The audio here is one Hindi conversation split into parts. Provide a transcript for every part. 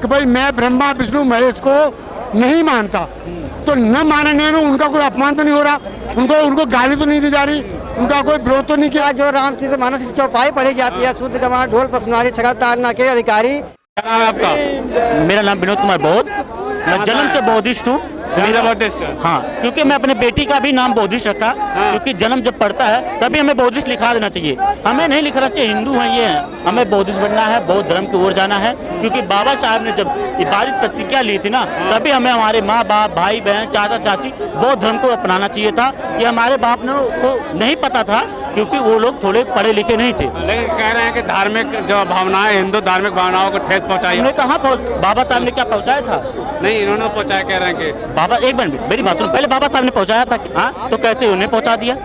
कि भाई मैं ब्रह्मा विष्णु महेश को नहीं मानता, तो न मानने में उनका कोई अपमान तो नहीं हो रहा, उनको गाली तो नहीं दी जा रही, उनका कोई विरोध तो नहीं किया। जो रामचरित मानस की चौपाई पढ़ी जाती है, शुद्ध गवाह ढोल पसनारी छगल तारना के अधिकारी। क्या नाम है आपका? मेरा नाम विनोद कुमार बौद्ध, मैं जन्म से बौद्धिस्ट हूँ। मेरा बौद्धिस्ट है। हाँ, क्योंकि मैं अपने बेटी का भी नाम बौद्धिस्ट रखा, क्योंकि जन्म जब पड़ता है तभी हमें बौद्धिस्ट लिखा देना चाहिए, हमें नहीं लिखना चाहिए हिंदू हैं ये हैं, हमें बौद्धिस्ट बनना है, बौद्ध धर्म की ओर जाना है। क्योंकि बाबा साहब ने जब इबादत प्रतिज्ञा ली थी ना, तभी हमें हमारे माँ बाप भाई बहन चाचा चाची बौद्ध धर्म को अपनाना चाहिए था। ये हमारे बाप ने को नहीं पता था, क्योंकि वो लोग थोड़े पढ़े लिखे नहीं थे। लेकिन कह रहे हैं कि धार्मिक जो भावनाएं, हिंदू धार्मिक भावनाओं को ठेस पहुंचाई। उन्होंने कहा बाबा साहब ने क्या पहुँचाया था? नहीं, इन्होंने पहुंचाया, कह रहे हैं कि बाबा, एक मिनट मेरी बात सुनो, पहले बाबा साहब ने पहुंचाया था। हाँ, तो कैसे उन्हें पहुंचा दिया?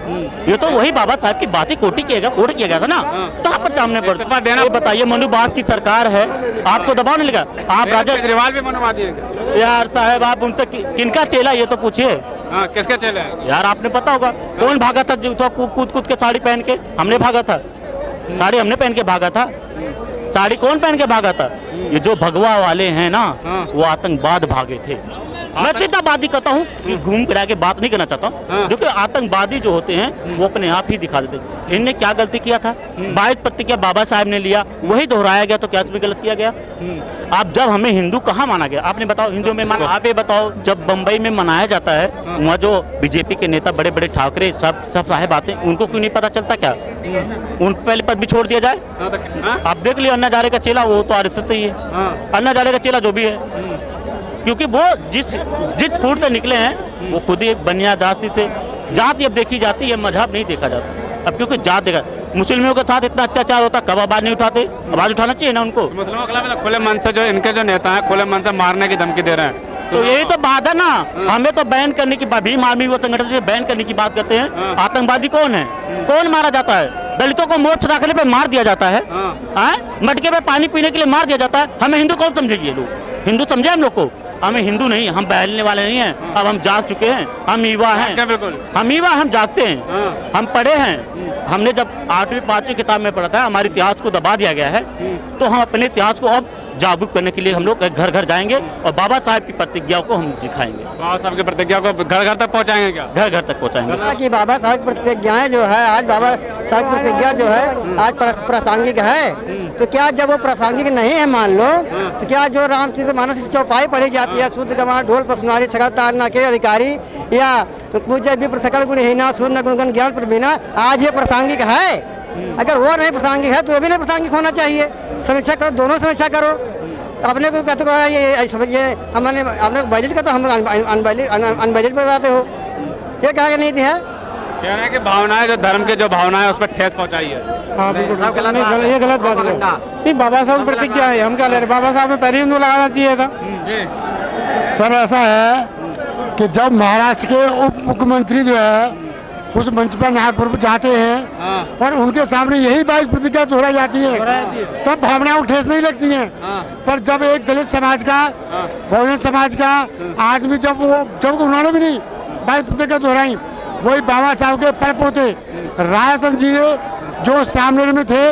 ये तो वही बाबा साहब की बातें कोट किया गया था ना, तो आप पर सामने पर देना। बताइए, मनुवाद की सरकार है, आपको दबाव नहीं लगा? आप राजा केजरीवाल भी मनुवादी है यार साहब, आप उनसे किनका चेला ये तो पूछिए। किसका चेला है यार? आपने पता होगा कौन भागा था जो कूद के साड़ी पहन के? हमने भागा था, साड़ी हमने पहन के भागा था। साड़ी कौन पहन के भागा था? ये जो भगवा वाले हैं ना, वो आतंकवाद भागे थे। मैं सीधाबादी कहता हूँ, घूम फिरा के बात नहीं करना चाहता हूँ। जो कि आतंकवादी जो होते हैं वो अपने आप ही दिखा देते हैं। इनने क्या गलती किया था? बाइट प्रतिज्ञा बाबा साहब ने लिया, वही दोहराया गया, तो क्या तुम्हें गलत किया गया? आप जब हमें हिंदू कहाँ माना गया? आपने बताओ, हिंदू में माना? आप ये बताओ, जब बम्बई में मनाया जाता है, वहाँ जो बीजेपी के नेता बड़े बड़े ठाकरे सब साहेब आते हैं, उनको क्यों नहीं पता चलता क्या उन पहले पद भी छोड़ दिया जाए? आप देख लियो, अन्ना हजारे का चेला वो तो आरएसएस ही है, अन्ना हजारे का चेला जो भी है, क्योंकि वो जिस फूट से निकले हैं वो खुद ही बनिया जाति से। जाति अब देखी जाती है, मजहब नहीं देखा जाता अब, क्योंकि जात देखा। मुस्लिमों के साथ इतना अत्याचार होता, कब आवाज नहीं उठाते? आवाज उठाना चाहिए ना उनको। मुस्लिमों के खिलाफ खुले मन से जो इनके जो नेता हैं खुले मन से मारने की धमकी दे रहे हैं, तो यही तो बात है ना। हमें तो बैन करने की, भीम आर्मी वो संगठन से बैन करने की बात करते हैं। आतंकवादी कौन है? कौन मारा जाता है? दलितों को मोर्च रखने पे मार दिया जाता है, मटके पे पानी पीने के लिए मार दिया जाता है। हमें हिंदू कौन समझेगी? लोग हिंदू समझे हम लोग को? हमें हिंदू नहीं, हम बहलने वाले नहीं हैं। अब हम जाग चुके हैं, हम युवा हैं, बिल्कुल हम युवा, हम जागते हैं, हम पढ़े हैं। हमने जब 8वीं 5वीं किताब में पढ़ा था, हमारे इतिहास को दबा दिया गया है, तो हम अपने इतिहास को अब जागरूक करने के लिए हम लोग घर घर जाएंगे और बाबा साहब की प्रतिज्ञा को हम दिखाएंगे। बाबा साहब की प्रतिज्ञा को घर घर तक पहुंचाएंगे क्या? घर घर तक पहुंचाएंगे। कि बाबा साहब की प्रतिज्ञाएं जो है, आज बाबा साहब की प्रतिज्ञा जो है आज प्रासंगिक है, तो क्या जब वो प्रासंगिक नहीं है मान लो, तो क्या जो रामचरित मानस की चौपाई पढ़ी जाती है, शुद्ध गवाह ढोल पसनारी छगल तारना के अधिकारी, या पूज्य विप्र सकल गुणहीना शून्य गुणगण ज्ञान प्रवीणा, आज ये प्रासंगिक है? अगर वो नहीं प्रासंगिक है तो ये भी नहीं प्रासंगिक होना चाहिए। समीक्षा करो, दोनों समीक्षा करो। अपने को कहते हो ये हमने अपने बजट का तो हम अनबजट बताते हो, ये कहा नहीं थी है? कह रहे हैं कि भावनाएं, जो धर्म के जो भावनाएं उस पर ठेस पहुंचाई है। हाँ बिल्कुल, ये गलत बात है। नहीं, बाबा साहब की प्रतिज्ञा है, हम क्या ले रहे? बाबा साहब ने पहले ही उनको लगाना चाहिए था। सर ऐसा है कि जब महाराष्ट्र के उप मुख्यमंत्री जो है उस मंच पर नागपुर पर जाते हैं और उनके सामने यही 22 प्रतिज्ञा दोहराई जाती है, तब भावनाओं ठेस नहीं लगती हैं। पर जब एक दलित समाज का, बहुजन समाज का आदमी जब उन्होंने भी नहीं 22 प्रतिज्ञा दोहराई, वही बाबा साहब के परपोते रायतन जी जो सामने में थे,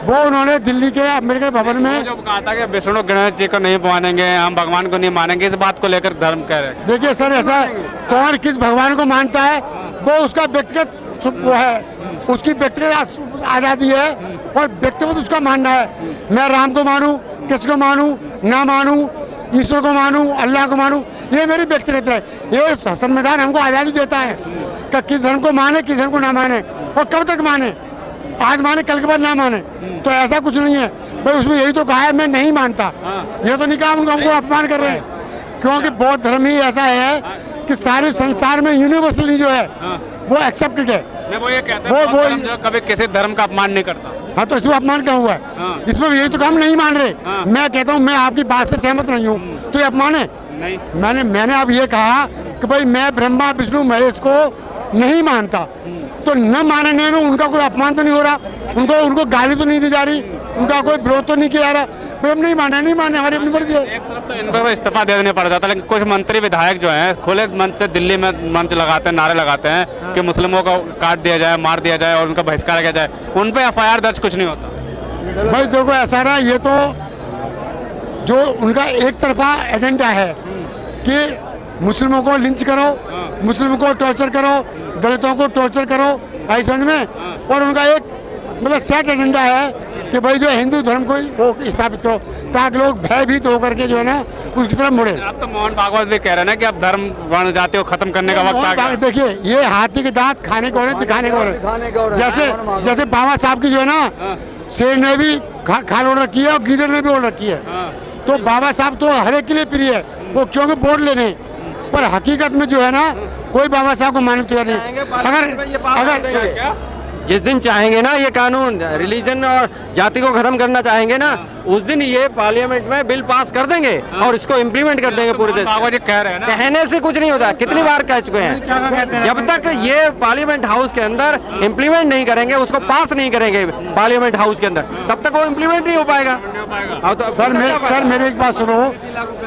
वो उन्होंने दिल्ली के अम्बेडकर भवन में जब कहा था कि विष्णु गणेश जी को नहीं मानेंगे, हम भगवान को नहीं मानेंगे, इस बात को लेकर धर्म कह रहे हैं। देखिए सर, ऐसा कौन किस भगवान को मानता है वो उसका व्यक्तिगत वो है, उसकी व्यक्तिगत आज़ादी है और व्यक्तिगत उसका मानना है। मैं राम को मानूं, किसको मानूं ना मानूं, ईश्वर को मानूं, अल्लाह को मानूं, ये मेरी व्यक्तिगत है। ये संविधान हमको आज़ादी देता है कि किस धर्म को माने, किस धर्म को ना माने और कब तक माने। आज माने, कल के बाद ना माने, तो ऐसा कुछ नहीं है भाई। उसमें यही तो कहा है मैं नहीं मानता, ये तो नहीं कहा हमको अपमान कर रहे हैं। क्योंकि बौद्ध धर्म ही ऐसा है कि सारे संसार में यूनिवर्सली जो है वो एक्सेप्टेड है। मैं वो ये कहता हूं, वो कभी किसी धर्म का अपमान नहीं करता। हाँ, तो इसमें अपमान क्या हुआ है? इसमें यही तो हम नहीं मान रहे। मैं कहता हूँ, मैं आपकी बात से सहमत नहीं हूँ, तो ये अपमान है? नहीं, मैंने अब ये कहा कि भाई मैं ब्रह्मा विष्णु महेश को नहीं मानता, तो न मानने में उनका कोई अपमान तो नहीं हो रहा, उनको गाली तो नहीं दी जा रही, उनका कोई विरोध तो नहीं किया जा रहा। हम नहीं माने हमारी अपनी मर्जी है। एक तरफ तो इन पर इस्तीफा दे देने पड़ जाता है, लेकिन कुछ मंत्री विधायक जो हैं खुले मन से दिल्ली में मंच लगाते हैं, नारे लगाते हैं कि मुस्लिमों को काट दिया जाए, मार दिया जाए और उनका बहिष्कार किया जाए। उन पे FIR दर्ज कुछ नहीं होता। भाई देखो, ऐसा ना, ये तो जो उनका एक तरफा एजेंडा है कि मुस्लिमों को लिंच करो, मुस्लिमों को टॉर्चर करो, दलितों को टॉर्चर करो, आई समझ में। और उनका एक मतलब सेट एजेंडा है कि भाई जो है हिंदू धर्म को ही वो स्थापित करो ताकि लोग भयभीत होकर के जो है ना उसकी तरफ मुड़े। अब तो मोहन भागवत भी कह रहे हैं ना कि अब धर्म वर्ण जाति को खत्म करने का वक्त आ गया। देखिए ये हाथी के दांत खाने को है दिखाने को है। जैसे बाबा साहब की जो है ना शेर ने भी खाल ऑर्डर किया और गीदड़ ने भी ऑर्डर किया। तो बाबा साहब तो हर एक के लिए प्रिय है, वो क्योंकि वोट लेने, पर हकीकत में जो है ना कोई बाबा साहब को मानने तैयार नहीं। अगर जिस दिन चाहेंगे ना ये कानून रिलीजन और जाति को खत्म करना चाहेंगे ना, उस दिन ये पार्लियामेंट में बिल पास कर देंगे और इसको इम्प्लीमेंट कर देंगे पूरे देश। भागवत जी कह रहे हैं ना, कहने से कुछ नहीं होता, कितनी बार कह चुके हैं। जब तक ये पार्लियामेंट हाउस के अंदर इम्प्लीमेंट नहीं करेंगे, उसको पास नहीं करेंगे पार्लियामेंट हाउस के अंदर, तब तक वो इम्प्लीमेंट नहीं हो पाएगा। सर मेरी एक बात सुनो,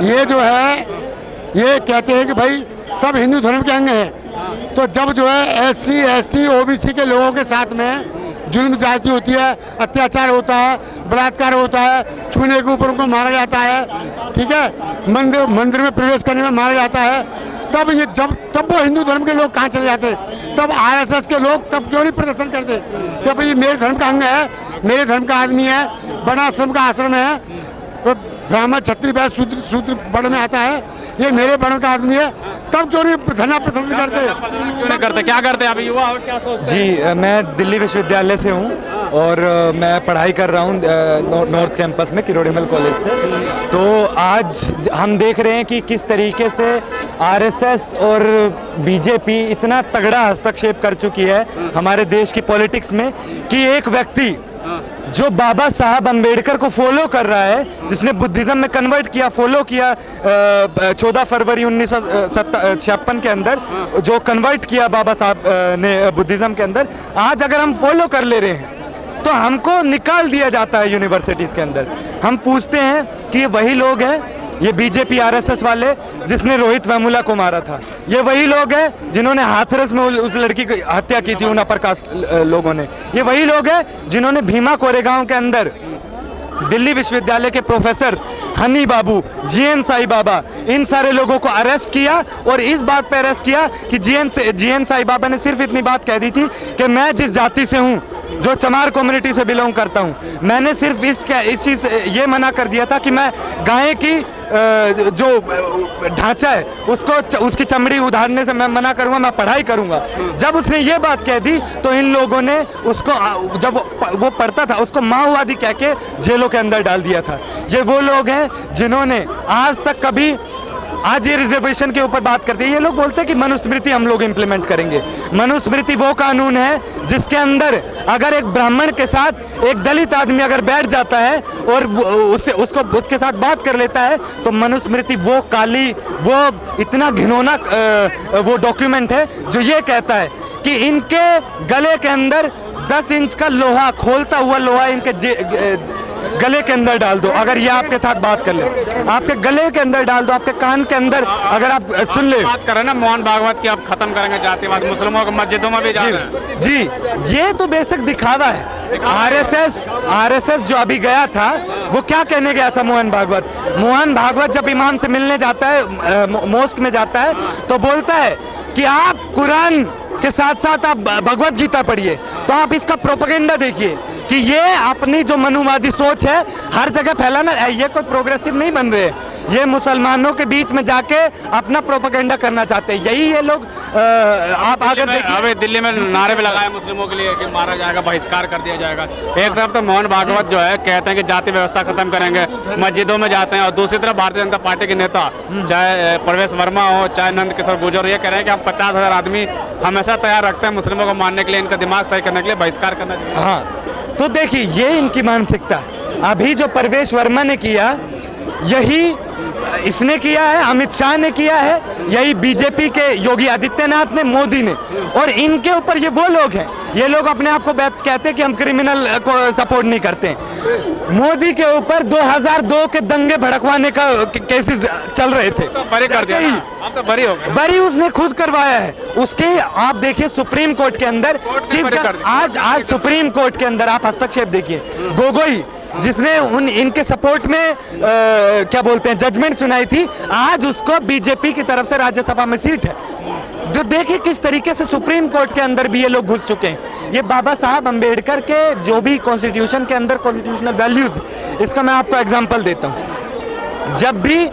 ये जो है ये कहते हैं कि भाई सब हिंदू धर्म के अंग हैं, तो जब जो है SC ST OBC के लोगों के साथ में जुल्म ज्यादती होती है, अत्याचार होता है, बलात्कार होता है, छूने के ऊपर उनको मारा जाता है, ठीक है, मंदिर में प्रवेश करने में मारा जाता है, तब वो हिंदू धर्म के लोग कहाँ चले जाते? तब RSS के लोग तब क्यों नहीं प्रदर्शन करते कि भाई ये मेरे धर्म का अंग है, मेरे धर्म का आदमी है, वर्णाश्रम का आश्रम है, तो ब्राह्मण क्षत्रिय वैश्य शूद्र वर्ण में आता है, ये मेरे वर्ण का आदमी है, तब क्यों नहीं धरना प्रदर्शन करते? क्यों नहीं करते? क्या करते हैं अभी युवा और क्या सोचते हैं? जी, मैं दिल्ली विश्वविद्यालय से हूँ और मैं पढ़ाई कर रहा हूँ नॉर्थ कैंपस में किरोड़ीमल कॉलेज से। तो आज हम देख रहे हैं कि किस तरीके से RSS और BJP इतना तगड़ा हस्तक्षेप कर चुकी है हमारे देश की पॉलिटिक्स में कि एक व्यक्ति जो बाबा साहब अंबेडकर को फॉलो कर रहा है, जिसने बुद्धिज्म में कन्वर्ट किया, फॉलो किया 14 फरवरी 1956 के अंदर जो कन्वर्ट किया बाबा साहब ने बुद्धिज्म के अंदर, आज अगर हम फॉलो कर ले रहे हैं तो हमको निकाल दिया जाता है यूनिवर्सिटीज़ के अंदर। हम पूछते हैं कि ये वही लोग हैं, ये BJP RSS वाले जिसने रोहित वेमुला को मारा था, ये वही लोग हैं जिन्होंने हाथरस में उस लड़की की हत्या की थी उन अपर कास्ट लोगों ने, ये वही लोग हैं जिन्होंने भीमा कोरेगांव के अंदर दिल्ली विश्वविद्यालय के प्रोफेसर हनी बाबू, GN साई बाबा, इन सारे लोगों को अरेस्ट किया और इस बात पे अरेस्ट किया कि GN साई बाबा ने सिर्फ इतनी बात कह दी थी कि मैं जिस जाति से हूँ, जो चमार कम्युनिटी से बिलोंग करता हूँ, मैंने सिर्फ इस चीज़ ये मना कर दिया था कि मैं गाय की जो ढांचा है उसकी चमड़ी उधारने से मैं मना करूँगा, मैं पढ़ाई करूँगा। जब उसने ये बात कह दी तो इन लोगों ने उसको, जब वो पढ़ता था, उसको माओवादी कह के जेलों के अंदर डाल दिया था। ये वो लोग हैं जिन्होंने आज तक कभी, आज ये रिजर्वेशन के ऊपर बात करते हैं, ये लोग बोलते हैं कि मनुस्मृति हम लोग इम्प्लीमेंट करेंगे। मनुस्मृति वो कानून है जिसके अंदर अगर एक ब्राह्मण के साथ एक दलित आदमी अगर बैठ जाता है और उसके साथ बात कर लेता है तो मनुस्मृति वो काली, वो इतना घिनौना वो डॉक्यूमेंट है जो ये कहता है कि इनके गले के अंदर 10 इंच का लोहा, खोलता हुआ लोहा इनके गले के अंदर डाल दो। अगर ये आपके साथ बात कर ले, आपके गले के अंदर डाल दो, आपके कान के अंदर, अगर आप सुन ले। बात कर रहे हैं ना मोहन भागवत की, आप खत्म करेंगे जातिवाद, मुस्लिमों को मस्जिदों में भी जा रहे हैं। जी, ये तो बेसिक दिखावा है। RSS जो अभी गया था, वो क्या कहने गया था? मोहन भागवत जब इमाम से मिलने जाता है, मोस्क में जाता है, तो बोलता है कि आप कुरान के साथ साथ आप भगवत गीता पढ़िए। तो आप इसका प्रोपेगेंडा देखिए कि ये अपनी जो मनुवादी सोच है हर जगह फैलाना, ये कोई प्रोग्रेसिव नहीं बन रहे, ये मुसलमानों के बीच में जाके अपना प्रोपेगेंडा करना चाहते हैं। यही ये लोग आप आगे देखिए, अभी दिल्ली में नारे भी लगाए मुस्लिमों के लिए कि मारा जाएगा, बहिष्कार कर दिया जाएगा। एक तरफ तो मोहन भागवत जो है कहते हैं कि जाति व्यवस्था खत्म करेंगे, मस्जिदों में जाते हैं, और दूसरी तरफ भारतीय जनता पार्टी के नेता चाहे प्रवेश वर्मा हो, चाहे नंद किशोर गुर्जर, ये कह रहे हैं कि हम 50,000 आदमी हमेशा तैयार रखते हैं मुस्लिमों को मारने के लिए, इनका दिमाग सही करने के लिए बहिष्कार करना चाहिए। हाँ, तो देखिए ये इनकी मानसिकता। अभी जो प्रवेश वर्मा ने किया, यही इसने किया है, अमित शाह ने किया है, यही BJP के योगी आदित्यनाथ ने, मोदी ने, और इनके ऊपर ये वो लोग हैं, ये लोग अपने आप को कहते हैं कि हम क्रिमिनल को सपोर्ट नहीं करते। मोदी के ऊपर 2002 के दंगे भड़कवाने का केसेस चल रहे थे, तो बरी कर दिया, अब तो बरी हो गए। बरी उसने खुद करवाया है। उसके आप देखिए सुप्रीम कोर्ट के अंदर, आज सुप्रीम कोर्ट के अंदर आप हस्तक्षेप देखिए, गोगोई जिसने इनके सपोर्ट में क्या बोलते हैं जजमेंट सुनाई थी, आज उसको बीजेपी की तरफ से राज्यसभा में सीट है। जो देखिए किस तरीके से सुप्रीम कोर्ट के अंदर भी ये लोग घुस चुके हैं। ये बाबा साहब अंबेडकर के जो भी कॉन्स्टिट्यूशन के अंदर कॉन्स्टिट्यूशनल वैल्यूज, इसका मैं आपको एग्जांपल देता हूँ। जब भी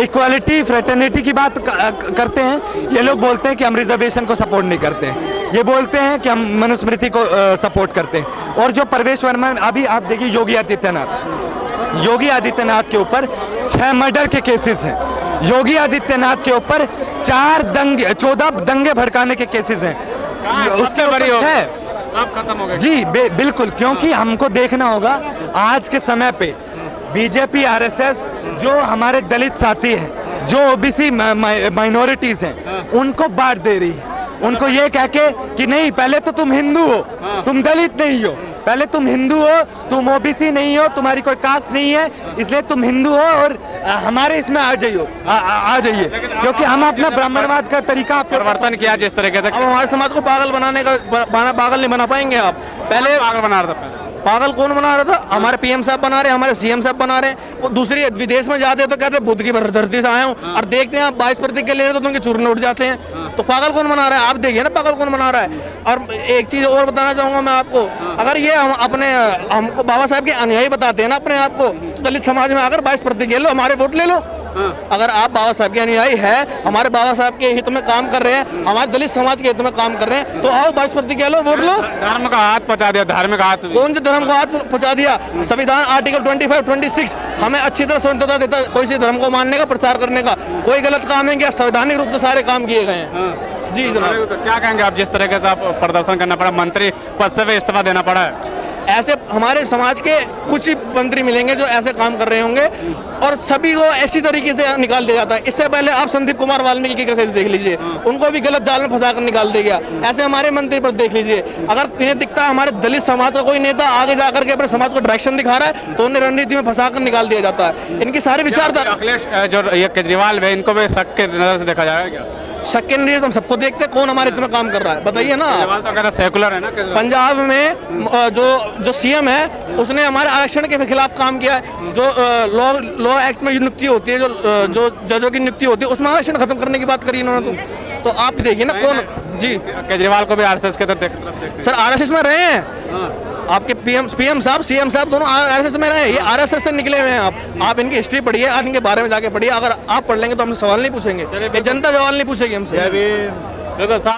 इक्वालिटी फ्रेटर्निटी की बात करते हैं, ये लोग बोलते हैं कि हम रिजर्वेशन को सपोर्ट नहीं करते हैं, ये बोलते हैं कि हम मनुस्मृति को सपोर्ट करते हैं। और जो परवेश वर्मा, अभी आप देखिए योगी आदित्यनाथ के ऊपर 6 मर्डर के केसेस हैं, योगी आदित्यनाथ के ऊपर 14 दंगे भड़काने के केसेस हैं, उसके बड़ी है सब खत्म हो गए जी। बिल्कुल, क्योंकि हमको देखना होगा आज के समय पे बीजेपी आरएसएस जो हमारे दलित साथी हैं, जो ओबीसी माइनॉरिटीज हैं, उनको बांट दे रही है। उनको ये कह के कि नहीं, पहले तो तुम हिंदू हो, तुम दलित नहीं हो, पहले तुम हिंदू हो, तुम ओबीसी नहीं हो, तुम्हारी कोई कास्ट नहीं है, इसलिए तुम हिंदू हो और हमारे इसमें आ जाइए, क्योंकि हम अपना ब्राह्मणवाद का तरीका परिवर्तन किया जिस तरीके से। अब हमारे समाज को पागल पागल नहीं बना पाएंगे आप। पहले पागल बना रहा था, पागल कौन बना रहा था? हमारे पीएम साहब बना रहे, हमारे सीएम साहब बना रहे। वो दूसरी विदेश में जाते हैं तो कहते हैं बुद्ध की धरती से आया हूँ, और देखते हैं आप 22% के ले रहे तो उनके चूरने उठ जाते हैं। तो पागल कौन बना रहा है? आप देखिए ना पागल कौन बना रहा है। और एक चीज और बताना चाहूंगा मैं आपको, अगर ये हमको बाबा साहब के अनुयायी बताते हैं ना अपने आप को, तो दलित समाज में अगर 22% ले लो, हमारे वोट ले लो। अगर आप बाबा साहब के अनुयायी है, हमारे बाबा साहब के हित में काम कर रहे हैं, हमारे दलित समाज के हित में काम कर रहे हैं, तो आओ 22% के लो, वोट लो। धर्म का हाथ पहुंचा दिया, धार्मिक हाथ। कौन से धर्म को हाथ पहुंचा दिया? संविधान आर्टिकल 25, 26 हमें अच्छी तरह स्वतंत्रता देता है कोई से धर्म को मानने का, प्रचार करने का। कोई गलत काम है क्या? संवैधानिक रूप से सारे काम किए गए हैं। जी जनाब, क्या कहेंगे आप, जिस तरीके से आप प्रदर्शन करना पड़ा, मंत्री पद से भी इस्तीफा देना पड़ा है? ऐसे हमारे समाज के कुछ ही मंत्री मिलेंगे जो ऐसे काम कर रहे होंगे, और सभी को ऐसी तरीके से निकाल दिया जाता है। इससे पहले आप संदीप कुमार वाल्मीकि का केस देख लीजिए, उनको भी गलत जाल में फंसा कर निकाल दिया गया। ऐसे हमारे मंत्री पर देख लीजिए। अगर इन्हें दिखता है हमारे दलित समाज का कोई नेता आगे जाकर के अपने समाज को डायरेक्शन दिखा रहा है, तो उन्हें रणनीति में फंसा कर निकाल दिया जाता है। इनकी सारी विचारधारा, अखिलेश जो ये केजरीवाल है, इनको भी शक के नजर से देखा जाएगा क्या? शक के नजर हम सबको देखते हैं, कौन हमारे हित में काम कर रहा है बताइए ना। केजरीवाल तो कहता सेकुलर है ना। पंजाब में जो सीएम है, उसने हमारे आरक्षण के खिलाफ काम किया है। जो लॉ एक्ट में नियुक्ति होती है, जो जजों की नियुक्ति होती है, उसमें आरक्षण खत्म करने की बात करी इन्होंने। तो आप देखिए ना कौन। जी, केजरीवाल को भी आरएसएस के तरफ सर आरएसएस में रहे हैं। आपके पीएम साहब, सीएम साहब दोनों आरएसएस में रहे। ये आरएसएस से निकले हुए हैं। आप इनकी हिस्ट्री पढ़िए, आज इनके बारे में जाके पढ़िए। अगर आप पढ़ लेंगे तो हमसे सवाल नहीं पूछेंगे, ये जनता सवाल नहीं पूछेगी हमसे।